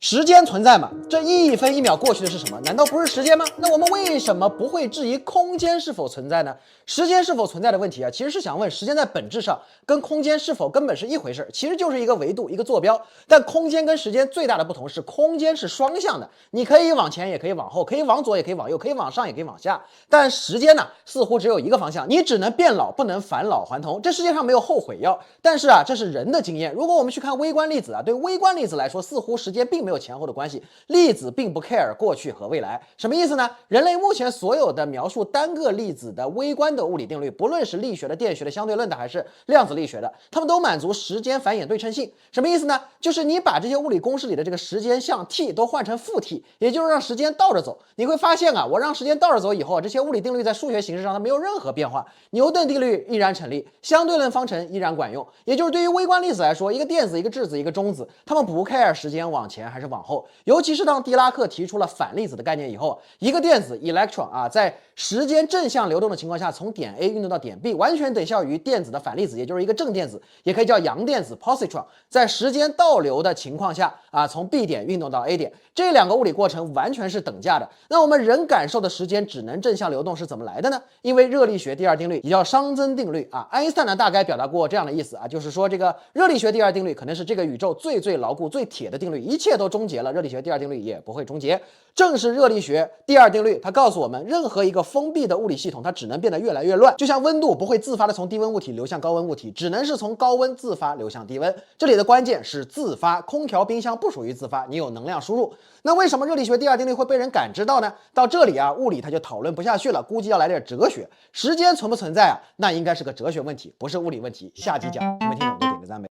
时间存在吗？这1分1秒过去的是什么？难道不是时间吗？那我们为什么不会质疑空间是否存在呢？时间是否存在的问题啊，其实是想问时间在本质上跟空间是否根本是一回事，其实就是一个维度，一个坐标。但空间跟时间最大的不同是，空间是双向的，你可以往前，也可以往后，可以往左，也可以往右，可以往上，也可以往下。但时间呢，似乎只有一个方向，你只能变老，不能返老还童。这世界上没有后悔药，但是啊，这是人的经验。如果我们去看微观粒子啊，对微观粒子来说，似乎时间并没有前后的关系，粒子并不 care 过去和未来。什么意思呢？人类目前所有的描述单个粒子的微观的物理定律，不论是力学的、电学的、相对论的，还是量子力学的，它们都满足时间繁衍对称性。什么意思呢？就是你把这些物理公式里的这个时间像 t 都换成负 t， 也就是让时间倒着走。你会发现啊，我让时间倒着走以后，这些物理定律在数学形式上它没有任何变化，牛顿定律依然成立，相对论方程依然管用。也就是对于微观粒子来说，一个电子、一个质子、一个中子，它们不 care 时间往前还是往后。尤其是当狄拉克提出了反粒子的概念以后，一个电子 electron 啊，在时间正向流动的情况下，从点 A 运动到点 B， 完全等效于电子的反粒子，也就是一个正电子，也可以叫阳电子 positron， 在时间倒流的情况下啊，从 B 点运动到 A 点，这两个物理过程完全是等价的。那我们人感受的时间只能正向流动是怎么来的呢？因为热力学第二定律，也叫熵增定律啊。爱因斯坦呢大概表达过这样的意思啊，就是说这个热力学第二定律可能是这个宇宙最牢固、最铁的定律，一切都终结了，热力学第二定律也不会终结。正是热力学第二定律，它告诉我们，任何一个封闭的物理系统，它只能变得越来越乱。就像温度不会自发的从低温物体流向高温物体，只能是从高温自发流向低温。这里的关键是自发，空调、冰箱不属于自发，你有能量输入。那为什么热力学第二定律会被人感知到呢？到这里啊，物理它就讨论不下去了，估计要来点哲学。时间存不存在啊？那应该是个哲学问题，不是物理问题。下期讲，你们听懂就点个赞呗。